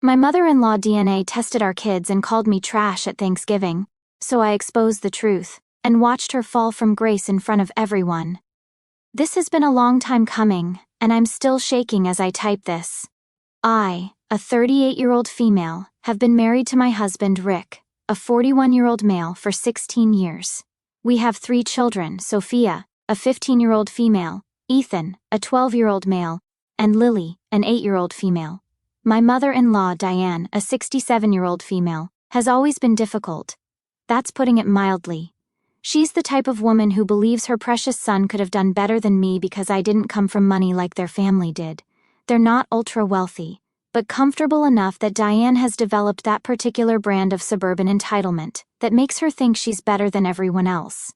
My mother-in-law DNA tested our kids and called me trash at Thanksgiving, so I exposed the truth and watched her fall from grace in front of everyone. This has been a long time coming, and I'm still shaking as I type this. I, a 38-year-old female, have been married to my husband Rick, a 41-year-old male, for 16 years. We have 3 children: Sophia, a 15-year-old female, Ethan, a 12-year-old male, and Lily, an 8-year-old female. My mother-in-law Diane, a 67-year-old female, has always been difficult. That's putting it mildly. She's the type of woman who believes her precious son could have done better than me because I didn't come from money like their family did. They're not ultra-wealthy, but comfortable enough that Diane has developed that particular brand of suburban entitlement that makes her think she's better than everyone else.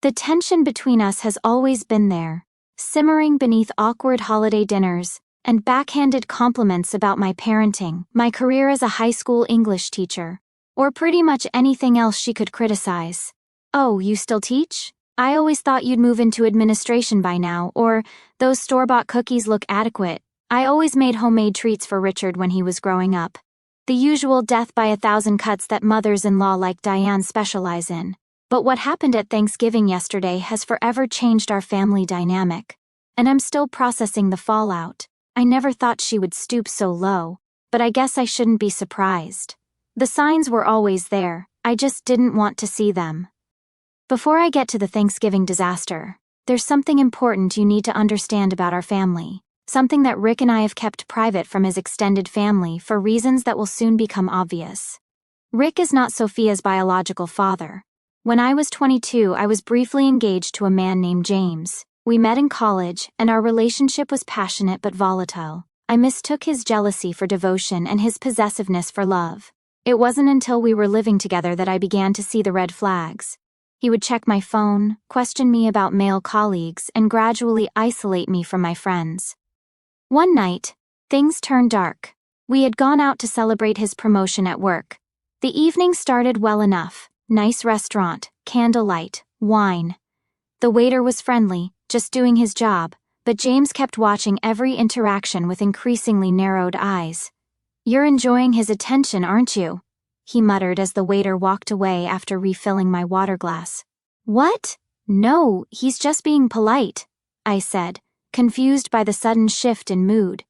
The tension between us has always been there, simmering beneath awkward holiday dinners and backhanded compliments about my parenting, my career as a high school English teacher, or pretty much anything else she could criticize. "Oh, you still teach? I always thought you'd move into administration by now," or "Those store-bought cookies look adequate. I always made homemade treats for Richard when he was growing up." The usual death by 1,000 cuts that mothers-in-law like Diane specialize in. But what happened at Thanksgiving yesterday has forever changed our family dynamic, and I'm still processing the fallout. I never thought she would stoop so low, but I guess I shouldn't be surprised. The signs were always there, I just didn't want to see them. Before I get to the Thanksgiving disaster, there's something important you need to understand about our family, something that Rick and I have kept private from his extended family for reasons that will soon become obvious. Rick is not Sophia's biological father. When I was 22, I was briefly engaged to a man named James. We met in college, and our relationship was passionate but volatile. I mistook his jealousy for devotion and his possessiveness for love. It wasn't until we were living together that I began to see the red flags. He would check my phone, question me about male colleagues, and gradually isolate me from my friends. One night, things turned dark. We had gone out to celebrate his promotion at work. The evening started well enough. Nice restaurant, candlelight, wine. The waiter was friendly, just doing his job, but James kept watching every interaction with increasingly narrowed eyes. "You're enjoying his attention, aren't you?" he muttered as the waiter walked away after refilling my water glass. "What? No, he's just being polite," I said, confused by the sudden shift in mood.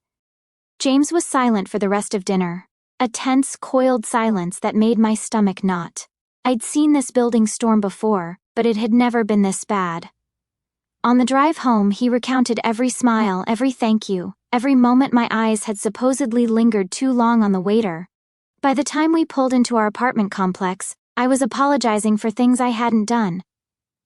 James was silent for the rest of dinner, a tense, coiled silence that made my stomach knot. I'd seen this building storm before, but it had never been this bad. On the drive home, he recounted every smile, every thank you, every moment my eyes had supposedly lingered too long on the waiter. By the time we pulled into our apartment complex, I was apologizing for things I hadn't done.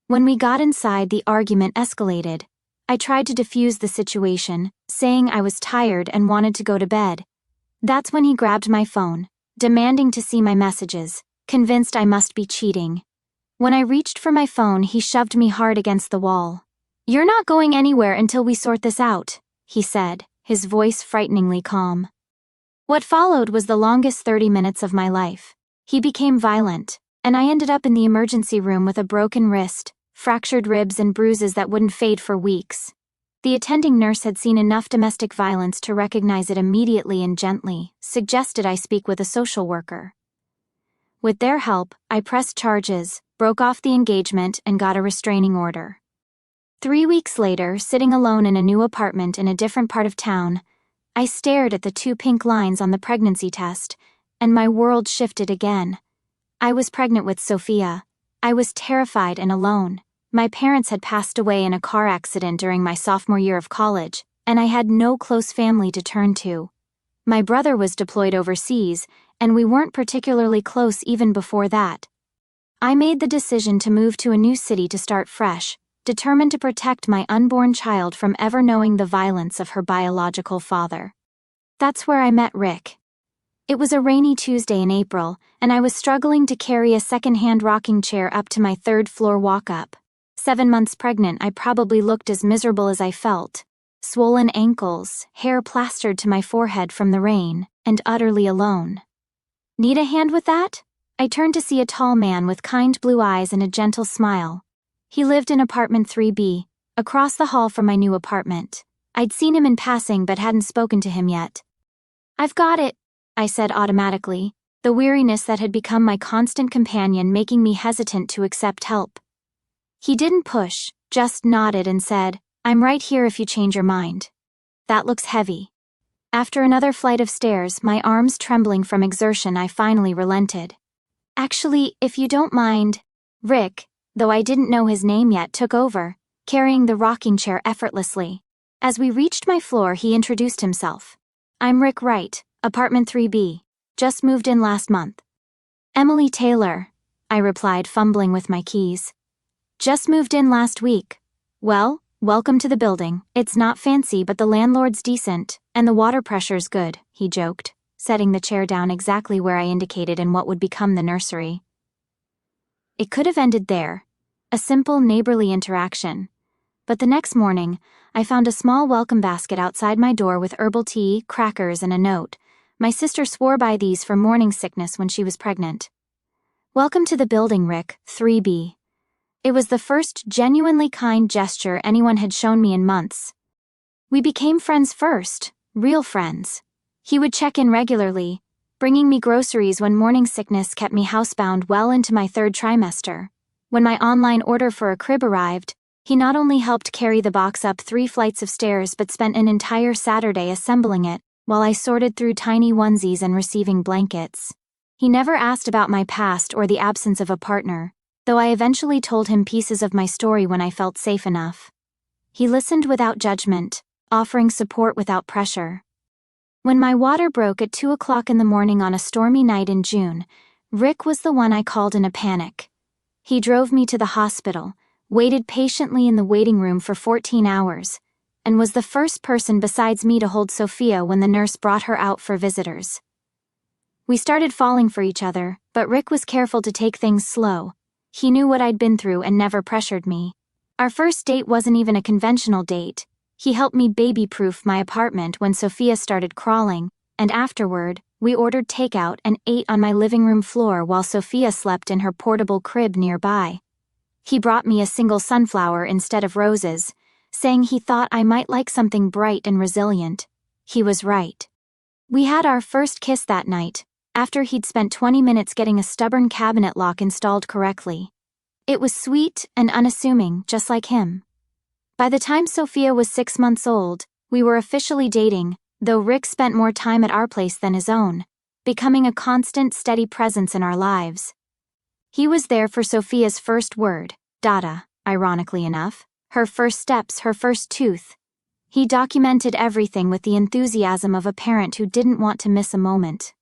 When we got inside, the argument escalated. I tried to defuse the situation, saying I was tired and wanted to go to bed. That's when he grabbed my phone, demanding to see my messages, convinced I must be cheating. When I reached for my phone, he shoved me hard against the wall. "You're not going anywhere until we sort this out," he said, his voice frighteningly calm. What followed was the longest 30 minutes of my life. He became violent, and I ended up in the emergency room with a broken wrist, fractured ribs, and bruises that wouldn't fade for weeks. The attending nurse had seen enough domestic violence to recognize it immediately and gently suggested I speak with a social worker. With their help, I pressed charges, broke off the engagement, and got a restraining order. 3 weeks later, sitting alone in a new apartment in a different part of town, I stared at the 2 pink lines on the pregnancy test, and my world shifted again. I was pregnant with Sophia. I was terrified and alone. My parents had passed away in a car accident during my sophomore year of college, and I had no close family to turn to. My brother was deployed overseas, and we weren't particularly close even before that. I made the decision to move to a new city to start fresh, determined to protect my unborn child from ever knowing the violence of her biological father. That's where I met Rick. It was a rainy Tuesday in April, and I was struggling to carry a second-hand rocking chair up to my 3rd-floor walk-up. 7 months pregnant, I probably looked as miserable as I felt. Swollen ankles, hair plastered to my forehead from the rain, and utterly alone. "Need a hand with that?" I turned to see a tall man with kind blue eyes and a gentle smile. He lived in apartment 3B, across the hall from my new apartment. I'd seen him in passing but hadn't spoken to him yet. "I've got it," I said automatically, the weariness that had become my constant companion making me hesitant to accept help. He didn't push, just nodded and said, I'm right here if you change your mind. That looks heavy. After another flight of stairs, my arms trembling from exertion, I finally relented. Actually, if you don't mind, Rick, though I didn't know his name yet, took over, carrying the rocking chair effortlessly. As we reached my floor, he introduced himself. I'm Rick Wright, apartment 3B. Just moved in last month. Emily Taylor, I replied, fumbling with my keys. Just moved in last week. Well, welcome to the building. It's not fancy, but the landlord's decent, and the water pressure's good, he joked, setting the chair down exactly where I indicated in what would become the nursery. It could have ended there, a simple neighborly interaction. But the next morning, I found a small welcome basket outside my door with herbal tea, crackers, and a note. My sister swore by these for morning sickness when she was pregnant. Welcome to the building, Rick, 3B. It was the first genuinely kind gesture anyone had shown me in months. We became friends first, real friends. He would check in regularly, bringing me groceries when morning sickness kept me housebound well into my 3rd trimester. When my online order for a crib arrived, he not only helped carry the box up 3 flights of stairs but spent an entire Saturday assembling it, while I sorted through tiny onesies and receiving blankets. He never asked about my past or the absence of a partner, though I eventually told him pieces of my story when I felt safe enough. He listened without judgment, offering support without pressure. When my water broke at 2 o'clock in the morning on a stormy night in June, Rick was the one I called in a panic. He drove me to the hospital, waited patiently in the waiting room for 14 hours, and was the first person besides me to hold Sophia when the nurse brought her out for visitors. We started falling for each other, but Rick was careful to take things slow. He knew what I'd been through and never pressured me. Our first date wasn't even a conventional date. He helped me baby-proof my apartment when Sophia started crawling, and afterward, we ordered takeout and ate on my living room floor while Sophia slept in her portable crib nearby. He brought me a single sunflower instead of roses, saying he thought I might like something bright and resilient. He was right. We had our first kiss that night, after he'd spent 20 minutes getting a stubborn cabinet lock installed correctly. It was sweet and unassuming, just like him. By the time Sophia was 6 months old, we were officially dating, though Rick spent more time at our place than his own, becoming a constant, steady presence in our lives. He was there for Sophia's first word, Dada, ironically enough, her first steps, her first tooth. He documented everything with the enthusiasm of a parent who didn't want to miss a moment.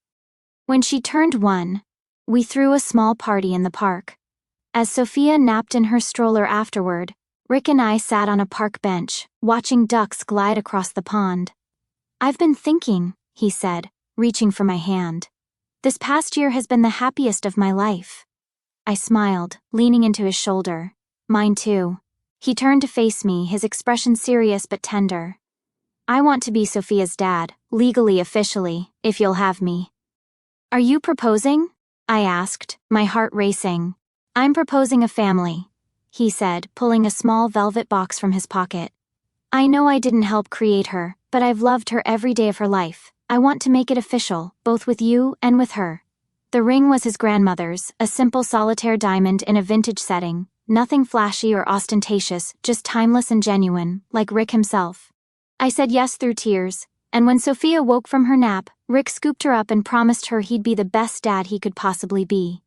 When she turned 1, we threw a small party in the park. As Sophia napped in her stroller afterward, Rick and I sat on a park bench, watching ducks glide across the pond. I've been thinking, he said, reaching for my hand. This past year has been the happiest of my life. I smiled, leaning into his shoulder. Mine too. He turned to face me, his expression serious but tender. I want to be Sophia's dad, legally, officially, if you'll have me. Are you proposing? I asked, my heart racing. I'm proposing a family, he said, pulling a small velvet box from his pocket. I know I didn't help create her, but I've loved her every day of her life. I want to make it official, both with you and with her. The ring was his grandmother's, a simple solitaire diamond in a vintage setting, nothing flashy or ostentatious, just timeless and genuine, like Rick himself. I said yes through tears, and when Sophia woke from her nap, Rick scooped her up and promised her he'd be the best dad he could possibly be.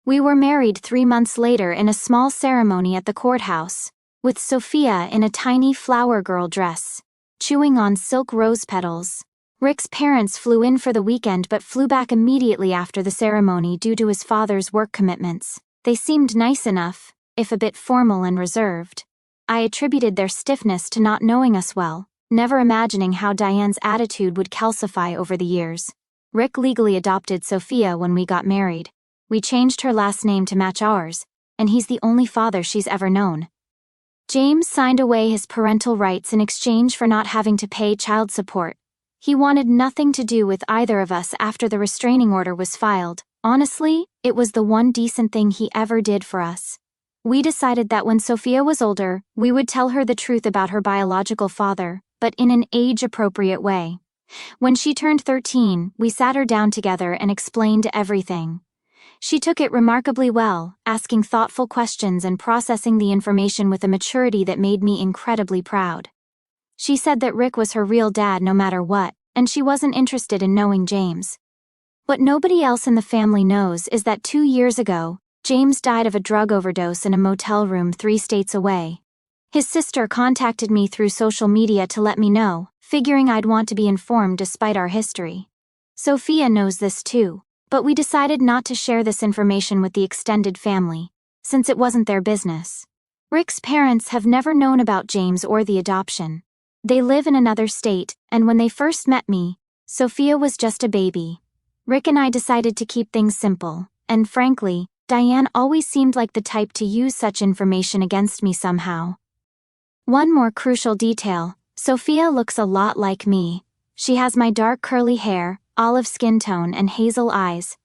We were married 3 months later in a small ceremony at the courthouse, with Sophia in a tiny flower girl dress, chewing on silk rose petals. Rick's parents flew in for the weekend but flew back immediately after the ceremony due to his father's work commitments. They seemed nice enough, if a bit formal and reserved. I attributed their stiffness to not knowing us well, never imagining how Diane's attitude would calcify over the years. Rick legally adopted Sophia when we got married. We changed her last name to match ours, and he's the only father she's ever known. James signed away his parental rights in exchange for not having to pay child support. He wanted nothing to do with either of us after the restraining order was filed. Honestly, it was the one decent thing he ever did for us. We decided that when Sophia was older, we would tell her the truth about her biological father, but in an age-appropriate way. When she turned 13, we sat her down together and explained everything. She took it remarkably well, asking thoughtful questions and processing the information with a maturity that made me incredibly proud. She said that Rick was her real dad no matter what, and she wasn't interested in knowing James. What nobody else in the family knows is that 2 years ago, James died of a drug overdose in a motel room 3 states away. His sister contacted me through social media to let me know, figuring I'd want to be informed despite our history. Sophia knows this too, but we decided not to share this information with the extended family, since it wasn't their business. Rick's parents have never known about James or the adoption. They live in another state, and when they first met me, Sophia was just a baby. Rick and I decided to keep things simple, and frankly, Diane always seemed like the type to use such information against me somehow. One more crucial detail: Sophia looks a lot like me. She has my dark curly hair, olive skin tone, and hazel eyes.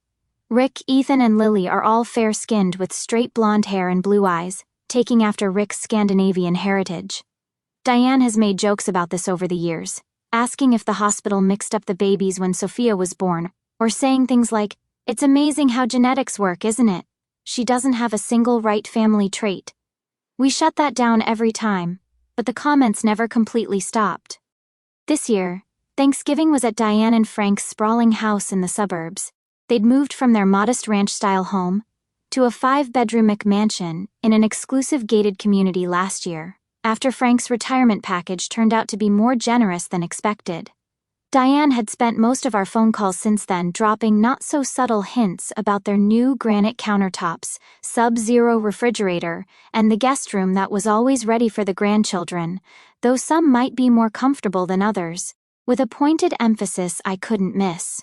Rick, Ethan, and Lily are all fair-skinned with straight blonde hair and blue eyes, taking after Rick's Scandinavian heritage. Diane has made jokes about this over the years, asking if the hospital mixed up the babies when Sophia was born, or saying things like, "It's amazing how genetics work, isn't it? She doesn't have a single right family trait." We shut that down every time, but the comments never completely stopped. This year, Thanksgiving was at Diane and Frank's sprawling house in the suburbs. They'd moved from their modest ranch-style home to a 5-bedroom McMansion in an exclusive gated community last year, after Frank's retirement package turned out to be more generous than expected. Diane had spent most of our phone calls since then dropping not-so-subtle hints about their new granite countertops, sub-zero refrigerator, and the guest room that was always ready for the grandchildren, though some might be more comfortable than others, with a pointed emphasis I couldn't miss.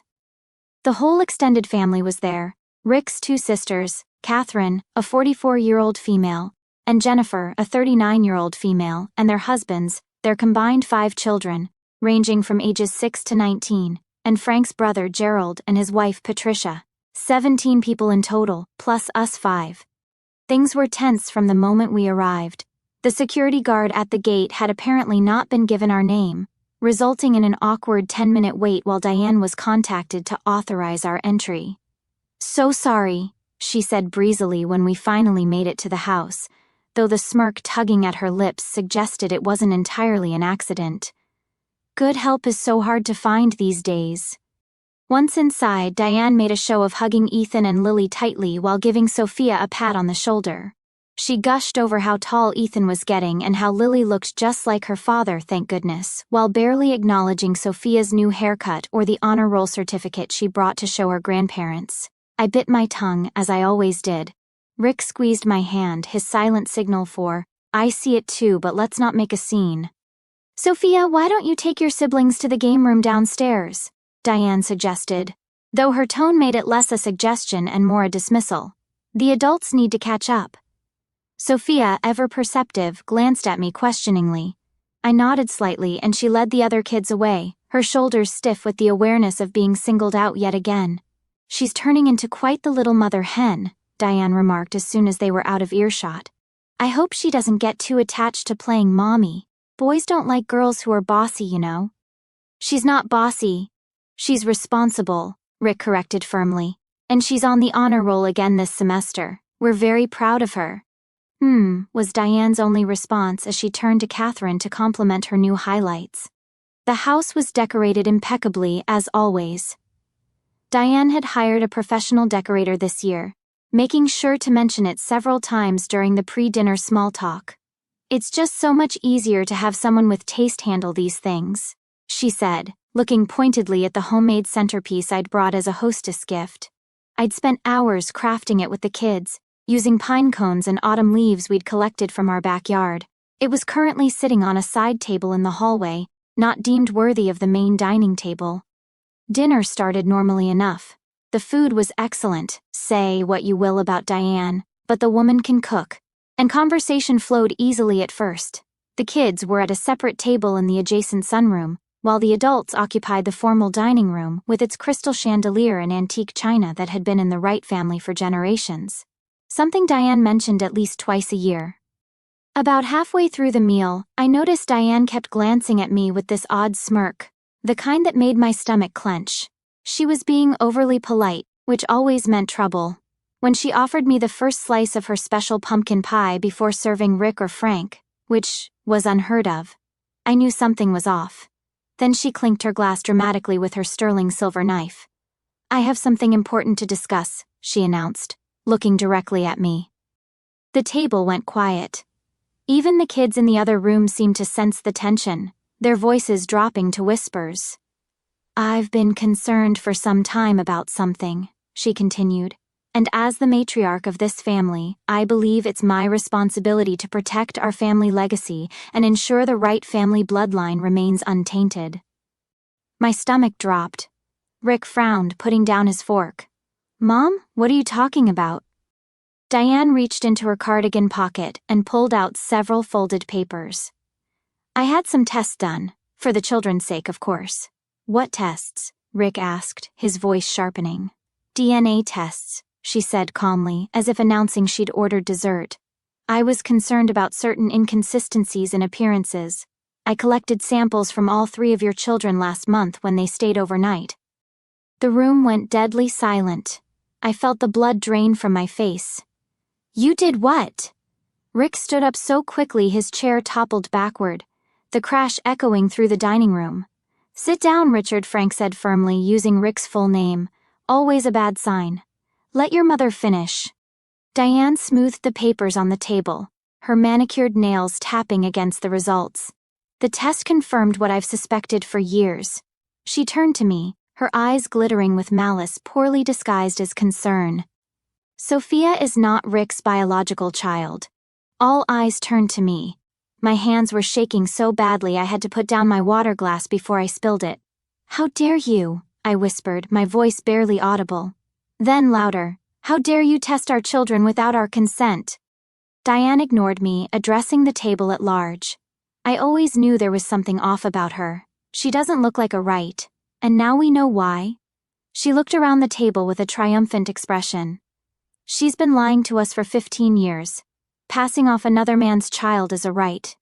The whole extended family was there: Rick's 2 sisters, Catherine, a 44-year-old female, and Jennifer, a 39-year-old female, and their husbands, their combined 5 children, ranging from ages 6 to 19, and Frank's brother Gerald and his wife Patricia. 17 people in total, plus us 5. Things were tense from the moment we arrived. The security guard at the gate had apparently not been given our name, resulting in an awkward 10-minute wait while Diane was contacted to authorize our entry. "So sorry," she said breezily when we finally made it to the house, though the smirk tugging at her lips suggested it wasn't entirely an accident. Good help is so hard to find these days. Once inside, Diane made a show of hugging Ethan and Lily tightly while giving Sophia a pat on the shoulder. She gushed over how tall Ethan was getting and how Lily looked just like her father, thank goodness, while barely acknowledging Sophia's new haircut or the honor roll certificate she brought to show her grandparents. I bit my tongue, as I always did. Rick squeezed my hand, his silent signal for, "I see it too, but let's not make a scene." "Sophia, why don't you take your siblings to the game room downstairs?" Diane suggested, though her tone made it less a suggestion and more a dismissal. "The adults need to catch up." Sophia, ever perceptive, glanced at me questioningly. I nodded slightly and she led the other kids away, her shoulders stiff with the awareness of being singled out yet again. "She's turning into quite the little mother hen," Diane remarked as soon as they were out of earshot. "I hope she doesn't get too attached to playing mommy. Boys don't like girls who are bossy, you know." "She's not bossy. She's responsible," Rick corrected firmly. "And she's on the honor roll again this semester. We're very proud of her." Was Diane's only response as she turned to Catherine to compliment her new highlights. The house was decorated impeccably, as always. Diane had hired a professional decorator this year, making sure to mention it several times during the pre-dinner small talk. "It's just so much easier to have someone with taste handle these things," she said, looking pointedly at the homemade centerpiece I'd brought as a hostess gift. I'd spent hours crafting it with the kids, using pine cones and autumn leaves we'd collected from our backyard. It was currently sitting on a side table in the hallway, not deemed worthy of the main dining table. Dinner started normally enough. The food was excellent, say what you will about Diane, but the woman can cook. And conversation flowed easily at first. The kids were at a separate table in the adjacent sunroom, while the adults occupied the formal dining room with its crystal chandelier and antique china that had been in the Wright family for generations. Something Diane mentioned at least twice a year. About halfway through the meal, I noticed Diane kept glancing at me with this odd smirk, the kind that made my stomach clench. She was being overly polite, which always meant trouble. When she offered me the first slice of her special pumpkin pie before serving Rick or Frank, which was unheard of, I knew something was off. Then she clinked her glass dramatically with her sterling silver knife. "I have something important to discuss," she announced, looking directly at me. The table went quiet. Even the kids in the other room seemed to sense the tension, their voices dropping to whispers. "I've been concerned for some time about something," she continued, "and as the matriarch of this family, I believe it's my responsibility to protect our family legacy and ensure the right family bloodline remains untainted." My stomach dropped. Rick frowned, putting down his fork. "Mom, what are you talking about?" Diane reached into her cardigan pocket and pulled out several folded papers. "I had some tests done, for the children's sake, of course." "What tests?" Rick asked, his voice sharpening. "DNA tests," she said calmly, as if announcing she'd ordered dessert. "I was concerned about certain inconsistencies in appearances. I collected samples from all 3 of your children last month when they stayed overnight." The room went deadly silent. I felt the blood drain from my face. "You did what?" Rick stood up so quickly his chair toppled backward, the crash echoing through the dining room. "Sit down, Richard," Frank said firmly, using Rick's full name. Always a bad sign. "Let your mother finish." Diane smoothed the papers on the table, her manicured nails tapping against the results. "The test confirmed what I've suspected for years." She turned to me, her eyes glittering with malice poorly disguised as concern. "Sophia is not Rick's biological child." All eyes turned to me. My hands were shaking so badly I had to put down my water glass before I spilled it. "How dare you?" I whispered, my voice barely audible. Then louder, "How dare you test our children without our consent?" Diane ignored me, addressing the table at large. "I always knew there was something off about her. She doesn't look like a right. And now we know why." She looked around the table with a triumphant expression. "She's been lying to us for 15 years. Passing off another man's child as a right."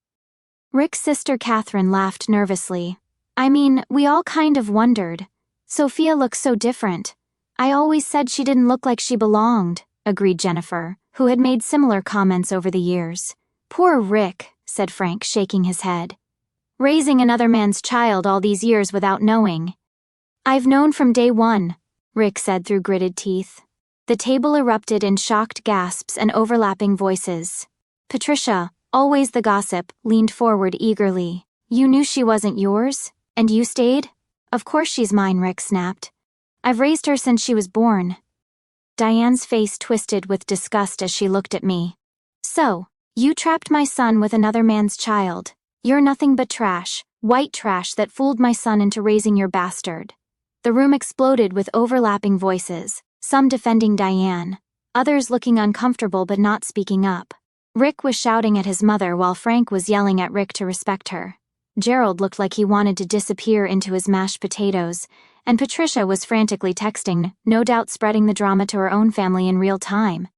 Rick's sister Catherine laughed nervously. "I mean, we all kind of wondered. Sophia looks so different. I always said she didn't look like she belonged," agreed Jennifer, who had made similar comments over the years. "Poor Rick," said Frank, shaking his head. "Raising another man's child all these years without knowing." "I've known from day one," Rick said through gritted teeth. The table erupted in shocked gasps and overlapping voices. Patricia, always the gossip, leaned forward eagerly. "You knew she wasn't yours? And you stayed?" "Of course she's mine," Rick snapped. "I've raised her since she was born." Diane's face twisted with disgust as she looked at me. "So, you trapped my son with another man's child. You're nothing but trash, white trash that fooled my son into raising your bastard." The room exploded with overlapping voices, some defending Diane, others looking uncomfortable but not speaking up. Rick was shouting at his mother while Frank was yelling at Rick to respect her. Gerald looked like he wanted to disappear into his mashed potatoes, and Patricia was frantically texting, no doubt spreading the drama to her own family in real time.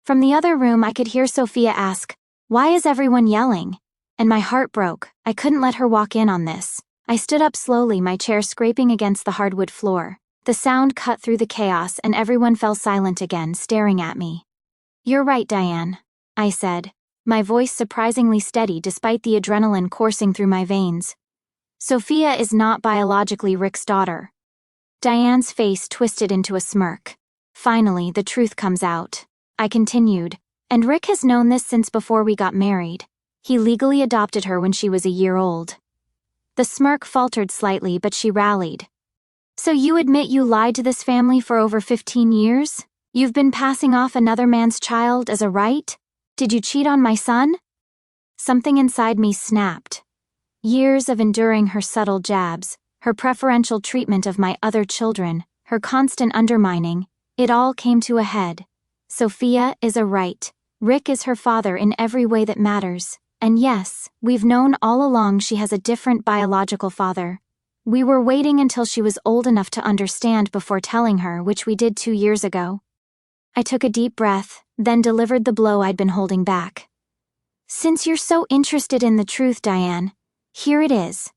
From the other room I could hear Sophia ask, "Why is everyone yelling?" And my heart broke. I couldn't let her walk in on this. I stood up slowly, my chair scraping against the hardwood floor. The sound cut through the chaos and everyone fell silent again, staring at me. "You're right, Diane," I said, my voice surprisingly steady despite the adrenaline coursing through my veins. "Sophia is not biologically Rick's daughter." Diane's face twisted into a smirk. "Finally, the truth comes out," I continued, "and Rick has known this since before we got married. He legally adopted her when she was a year old." The smirk faltered slightly, but she rallied. "So you admit you lied to this family for over 15 years? You've been passing off another man's child as a right? Did you cheat on my son?" Something inside me snapped. Years of enduring her subtle jabs, her preferential treatment of my other children, her constant undermining, it all came to a head. Sophia is a right. Rick is her father in every way that matters. And yes, we've known all along she has a different biological father. We were waiting until she was old enough to understand before telling her, which we did 2 years ago. I took a deep breath, then delivered the blow I'd been holding back. "Since you're so interested in the truth, Diane, here it is.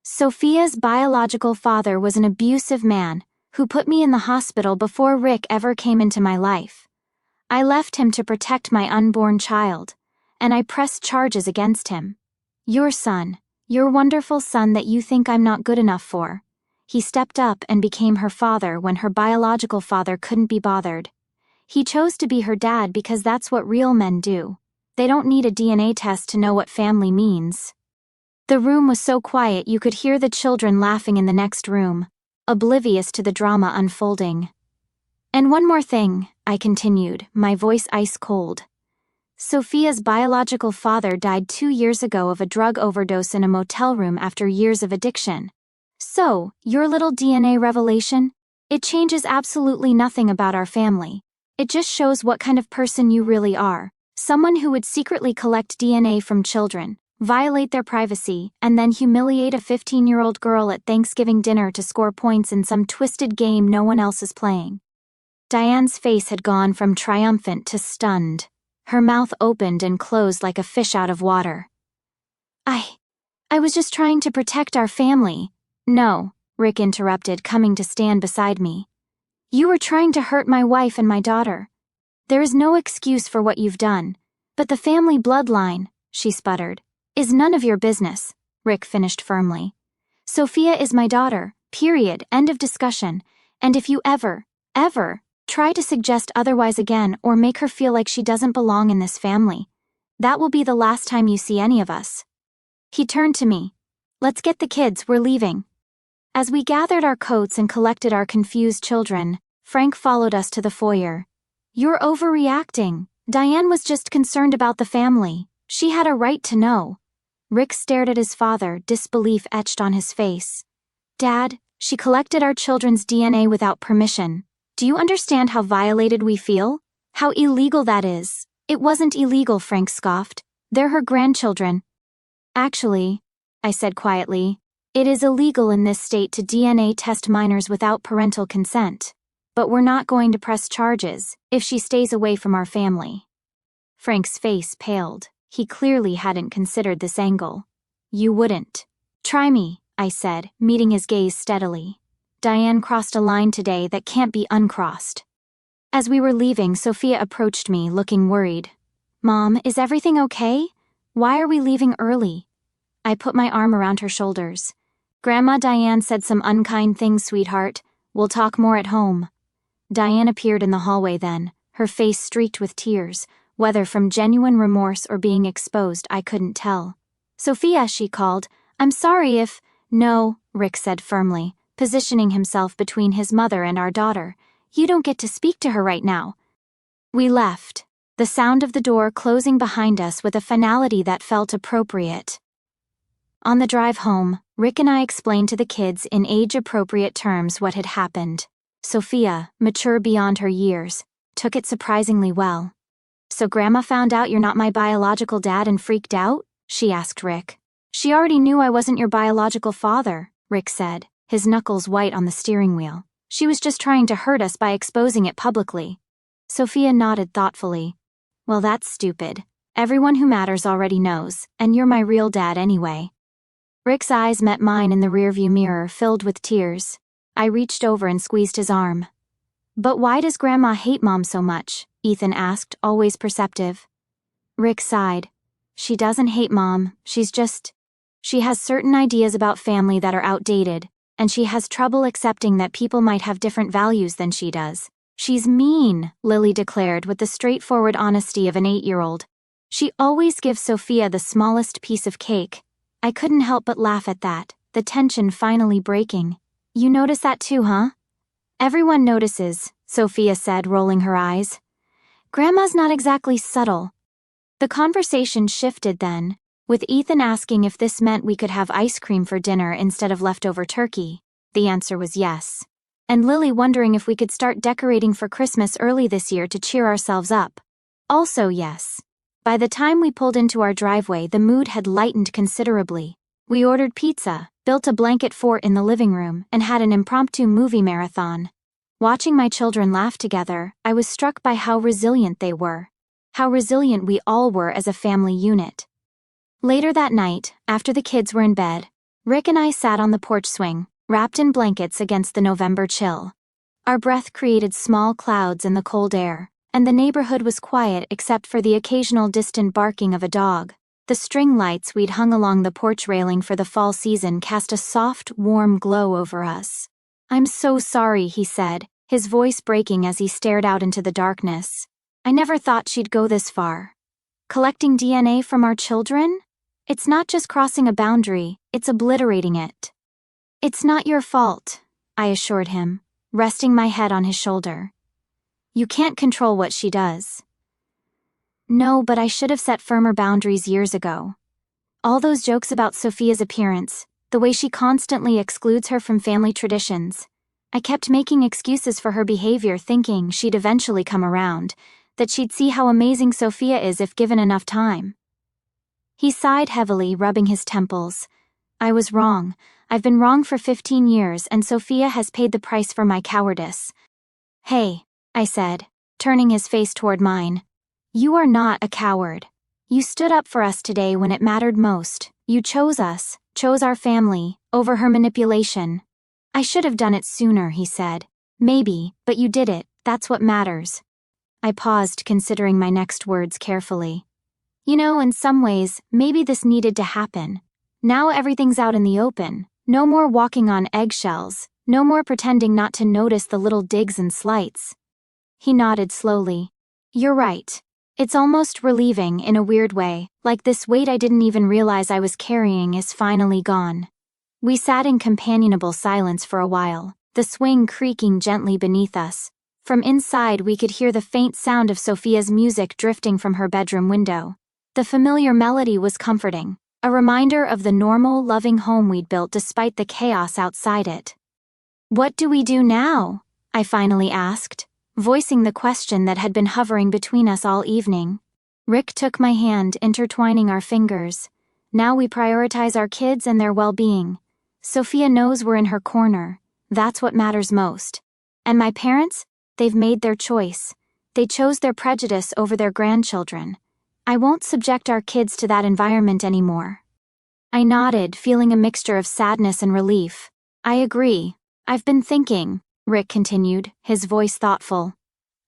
Sophia's biological father was an abusive man who put me in the hospital before Rick ever came into my life. I left him to protect my unborn child, and I pressed charges against him. Your son, your wonderful son that you think I'm not good enough for. He stepped up and became her father when her biological father couldn't be bothered. He chose to be her dad because that's what real men do. They don't need a DNA test to know what family means. The room was so quiet you could hear the children laughing in the next room, oblivious to the drama unfolding. And one more thing, I continued, my voice ice cold. Sophia's biological father died 2 years ago of a drug overdose in a motel room after years of addiction. So, your little DNA revelation? It changes absolutely nothing about our family. It just shows what kind of person you really are. Someone who would secretly collect DNA from children, violate their privacy, and then humiliate a 15-year-old girl at Thanksgiving dinner to score points in some twisted game no one else is playing. Diane's face had gone from triumphant to stunned. Her mouth opened and closed like a fish out of water. I was just trying to protect our family. No, Rick interrupted, coming to stand beside me. You were trying to hurt my wife and my daughter. There is no excuse for what you've done, but the family bloodline, she sputtered, is none of your business, Rick finished firmly. Sophia is my daughter, period, end of discussion, and if you ever try to suggest otherwise again or make her feel like she doesn't belong in this family, that will be the last time you see any of us. He turned to me. Let's get the kids, we're leaving. As we gathered our coats and collected our confused children, Frank followed us to the foyer. You're overreacting. Diane was just concerned about the family. She had a right to know. Rick stared at his father, disbelief etched on his face. Dad, she collected our children's DNA without permission. Do you understand how violated we feel? How illegal that is? It wasn't illegal, Frank scoffed. They're her grandchildren. Actually, I said quietly, it is illegal in this state to DNA test minors without parental consent. But we're not going to press charges if she stays away from our family. Frank's face paled. He clearly hadn't considered this angle. You wouldn't. Try me, I said, meeting his gaze steadily. Diane crossed a line today that can't be uncrossed. As we were leaving, Sophia approached me, looking worried. Mom, is everything okay? Why are we leaving early? I put my arm around her shoulders. Grandma Diane said some unkind things, sweetheart. We'll talk more at home. Diane appeared in the hallway then, her face streaked with tears. Whether from genuine remorse or being exposed, I couldn't tell. Sophia, she called. I'm sorry if... No, Rick said firmly, positioning himself between his mother and our daughter. You don't get to speak to her right now. We left, the sound of the door closing behind us with a finality that felt appropriate. On the drive home, Rick and I explained to the kids in age-appropriate terms what had happened. Sophia, mature beyond her years, took it surprisingly well. So Grandma found out you're not my biological dad and freaked out? She asked Rick. She already knew I wasn't your biological father, Rick said, his knuckles white on the steering wheel. She was just trying to hurt us by exposing it publicly. Sophia nodded thoughtfully. Well, that's stupid. Everyone who matters already knows, and you're my real dad anyway. Rick's eyes met mine in the rearview mirror, filled with tears. I reached over and squeezed his arm. But why does Grandma hate Mom so much? Ethan asked, always perceptive. Rick sighed. She doesn't hate Mom, she has certain ideas about family that are outdated, and she has trouble accepting that people might have different values than she does. She's mean, Lily declared with the straightforward honesty of an 8-year-old. She always gives Sophia the smallest piece of cake. I couldn't help but laugh at that, the tension finally breaking. You notice that too, huh? Everyone notices, Sophia said, rolling her eyes. Grandma's not exactly subtle. The conversation shifted then, with Ethan asking if this meant we could have ice cream for dinner instead of leftover turkey. The answer was yes. And Lily wondering if we could start decorating for Christmas early this year to cheer ourselves up. Also yes. By the time we pulled into our driveway, the mood had lightened considerably. We ordered pizza, built a blanket fort in the living room, and had an impromptu movie marathon. Watching my children laugh together, I was struck by how resilient they were. How resilient we all were as a family unit. Later that night, after the kids were in bed, Rick and I sat on the porch swing, wrapped in blankets against the November chill. Our breath created small clouds in the cold air, and the neighborhood was quiet except for the occasional distant barking of a dog. The string lights we'd hung along the porch railing for the fall season cast a soft, warm glow over us. "I'm so sorry," he said, his voice breaking as he stared out into the darkness. "I never thought she'd go this far. Collecting DNA from our children? It's not just crossing a boundary, it's obliterating it." "It's not your fault," I assured him, resting my head on his shoulder. "You can't control what she does." "No, but I should have set firmer boundaries years ago. All those jokes about Sophia's appearance, the way she constantly excludes her from family traditions. I kept making excuses for her behavior, thinking she'd eventually come around, that she'd see how amazing Sophia is if given enough time." He sighed heavily, rubbing his temples. "I was wrong. I've been wrong for 15 years, and Sophia has paid the price for my cowardice." "Hey," I said, turning his face toward mine. "You are not a coward. You stood up for us today when it mattered most. You chose us, chose our family, over her manipulation." "I should have done it sooner," he said. "Maybe, but you did it, that's what matters." I paused, considering my next words carefully. You know, in some ways, maybe this needed to happen. Now everything's out in the open. No more walking on eggshells, no more pretending not to notice the little digs and slights. He nodded slowly. "You're right. It's almost relieving in a weird way, like this weight I didn't even realize I was carrying is finally gone." We sat in companionable silence for a while, the swing creaking gently beneath us. From inside we could hear the faint sound of Sophia's music drifting from her bedroom window. The familiar melody was comforting, a reminder of the normal, loving home we'd built despite the chaos outside it. "What do we do now?" I finally asked, voicing the question that had been hovering between us all evening. Rick took my hand, intertwining our fingers. "Now we prioritize our kids and their well-being. Sophia knows we're in her corner. That's what matters most. And my parents? They've made their choice. They chose their prejudice over their grandchildren. I won't subject our kids to that environment anymore." I nodded, feeling a mixture of sadness and relief. "I agree. I've been thinking," Rick continued, his voice thoughtful.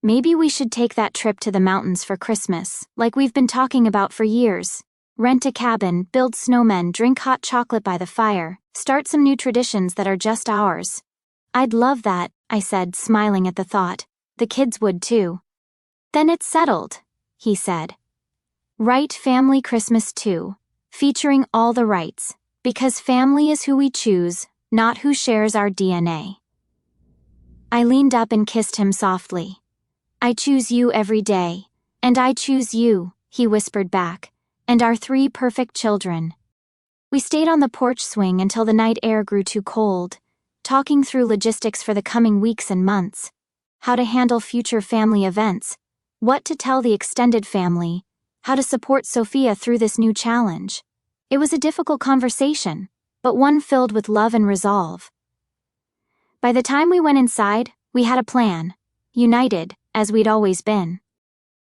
"Maybe we should take that trip to the mountains for Christmas, like we've been talking about for years. Rent a cabin, build snowmen, drink hot chocolate by the fire, start some new traditions that are just ours." "I'd love that," I said, smiling at the thought. "The kids would too." "Then it's settled," he said. "Right Family Christmas 2, featuring all the rights, because family is who we choose, not who shares our DNA." I leaned up and kissed him softly. "I choose you every day, and I choose you," he whispered back, "and our 3 perfect children." We stayed on the porch swing until the night air grew too cold, talking through logistics for the coming weeks and months. How to handle future family events, what to tell the extended family, how to support Sophia through this new challenge. It was a difficult conversation, but one filled with love and resolve. By the time we went inside, we had a plan, united, as we'd always been.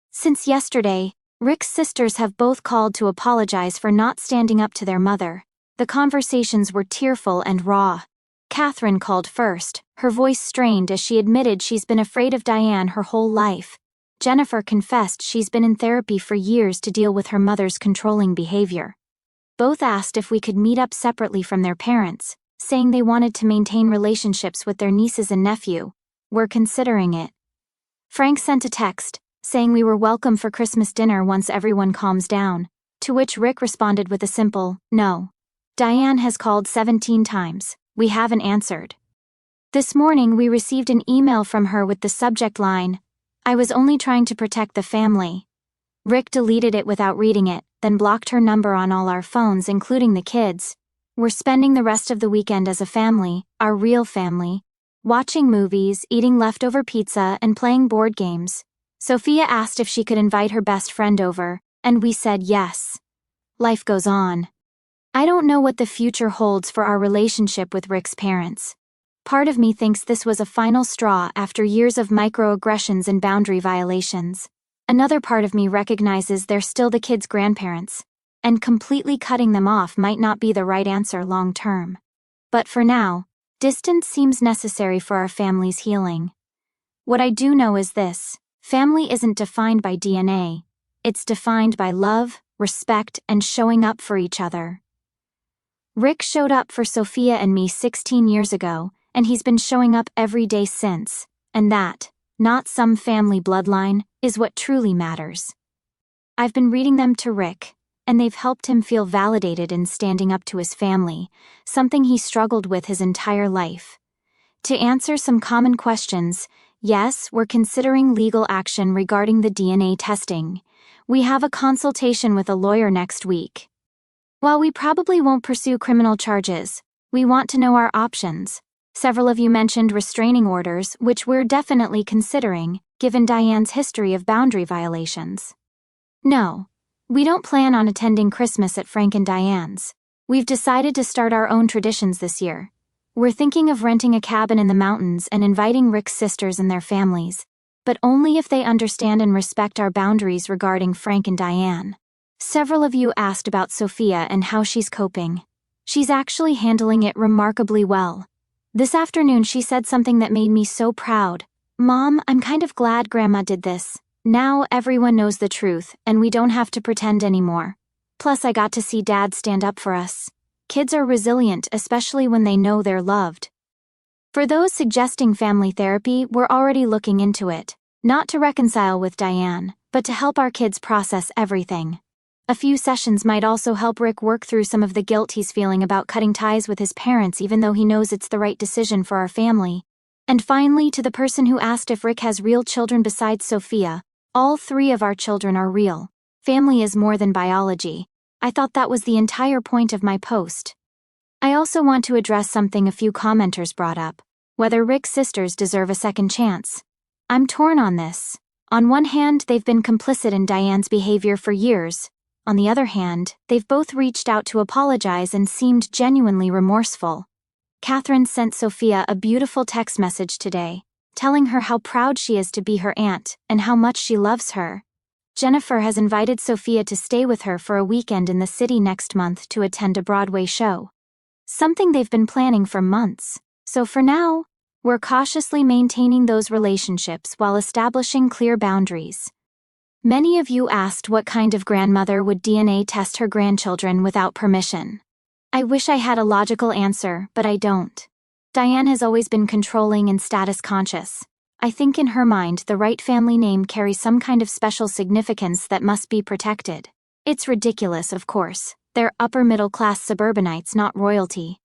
Since yesterday, Rick's sisters have both called to apologize for not standing up to their mother. The conversations were tearful and raw. Catherine called first, her voice strained as she admitted she's been afraid of Diane her whole life. Jennifer confessed she's been in therapy for years to deal with her mother's controlling behavior. Both asked if we could meet up separately from their parents, saying they wanted to maintain relationships with their nieces and nephew. "We're considering it." Frank sent a text, saying we were welcome for Christmas dinner once everyone calms down, to which Rick responded with a simple, "No." Diane has called 17 times. We haven't answered. This morning we received an email from her with the subject line, "I was only trying to protect the family." Rick deleted it without reading it, then blocked her number on all our phones, including the kids. We're spending the rest of the weekend as a family, our real family, watching movies, eating leftover pizza, and playing board games. Sophia asked if she could invite her best friend over, and we said yes. Life goes on. I don't know what the future holds for our relationship with Rick's parents. Part of me thinks this was a final straw after years of microaggressions and boundary violations. Another part of me recognizes they're still the kids' grandparents. and completely cutting them off might not be the right answer long term. But for now, distance seems necessary for our family's healing. What I do know is this: family isn't defined by DNA, it's defined by love, respect, and showing up for each other. Rick showed up for Sophia and me 16 years ago, and he's been showing up every day since, and that, not some family bloodline, is what truly matters. I've been reading them to Rick, and they've helped him feel validated in standing up to his family, something he struggled with his entire life. To answer some common questions, yes, we're considering legal action regarding the DNA testing. We have a consultation with a lawyer next week. While we probably won't pursue criminal charges, we want to know our options. Several of you mentioned restraining orders, which we're definitely considering, given Diane's history of boundary violations. No, we don't plan on attending Christmas at Frank and Diane's. We've decided to start our own traditions this year. We're thinking of renting a cabin in the mountains and inviting Rick's sisters and their families, but only if they understand and respect our boundaries regarding Frank and Diane. Several of you asked about Sophia and how she's coping. She's actually handling it remarkably well. This afternoon she said something that made me so proud. "Mom, I'm kind of glad Grandma did this. Now everyone knows the truth, and we don't have to pretend anymore. Plus I got to see Dad stand up for us. Kids are resilient, especially when they know they're loved." For those suggesting family therapy, we're already looking into it, not to reconcile with Diane, but to help our kids process everything. A few sessions might also help Rick work through some of the guilt he's feeling about cutting ties with his parents, even though he knows it's the right decision for our family. And finally, to the person who asked if Rick has real children besides Sophia, all 3 of our children are real. Family is more than biology. I thought that was the entire point of my post. I also want to address something a few commenters brought up: whether Rick's sisters deserve a second chance. I'm torn on this. On one hand, they've been complicit in Diane's behavior for years. On the other hand, they've both reached out to apologize and seemed genuinely remorseful. Catherine sent Sophia a beautiful text message today, telling her how proud she is to be her aunt and how much she loves her. Jennifer has invited Sophia to stay with her for a weekend in the city next month to attend a Broadway show. Something they've been planning for months. So for now, we're cautiously maintaining those relationships while establishing clear boundaries. Many of you asked what kind of grandmother would DNA test her grandchildren without permission. I wish I had a logical answer, but I don't. Diane has always been controlling and status conscious. I think in her mind the Wright family name carries some kind of special significance that must be protected. It's ridiculous, of course. They're upper-middle-class suburbanites, not royalty.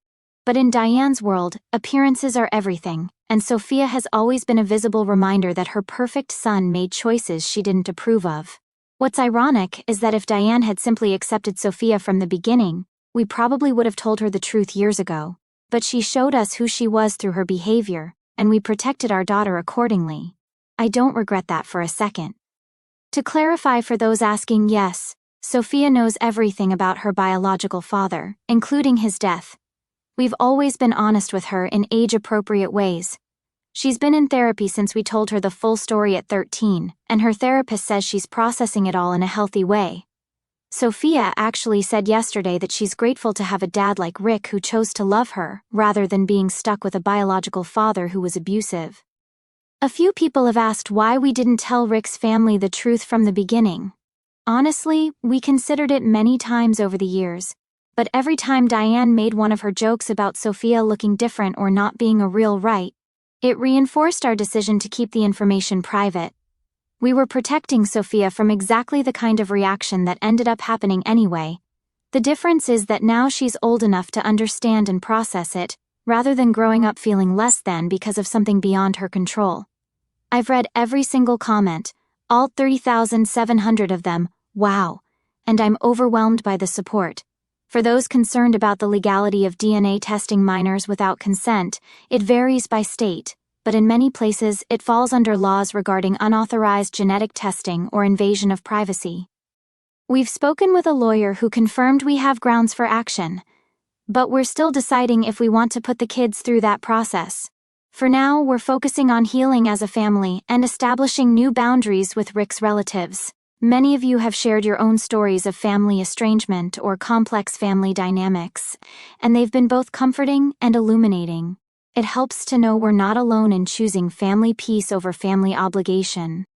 But in Diane's world, appearances are everything, and Sophia has always been a visible reminder that her perfect son made choices she didn't approve of. What's ironic is that if Diane had simply accepted Sophia from the beginning, we probably would have told her the truth years ago. But she showed us who she was through her behavior, and we protected our daughter accordingly. I don't regret that for a second. To clarify for those asking, yes, Sophia knows everything about her biological father, including his death. We've always been honest with her in age-appropriate ways. She's been in therapy since we told her the full story at 13, and her therapist says she's processing it all in a healthy way. Sophia actually said yesterday that she's grateful to have a dad like Rick who chose to love her, rather than being stuck with a biological father who was abusive. A few people have asked why we didn't tell Rick's family the truth from the beginning. Honestly, we considered it many times over the years, but every time Diane made one of her jokes about Sophia looking different or not being a real Wright, it reinforced our decision to keep the information private. We were protecting Sophia from exactly the kind of reaction that ended up happening anyway. The difference is that now she's old enough to understand and process it, rather than growing up feeling less than because of something beyond her control. I've read every single comment, all 30,700 of them, wow, and I'm overwhelmed by the support. For those concerned about the legality of DNA testing minors without consent, it varies by state, but in many places it falls under laws regarding unauthorized genetic testing or invasion of privacy. We've spoken with a lawyer who confirmed we have grounds for action, but we're still deciding if we want to put the kids through that process. For now, we're focusing on healing as a family and establishing new boundaries with Rick's relatives. Many of you have shared your own stories of family estrangement or complex family dynamics, and they've been both comforting and illuminating. It helps to know we're not alone in choosing family peace over family obligation.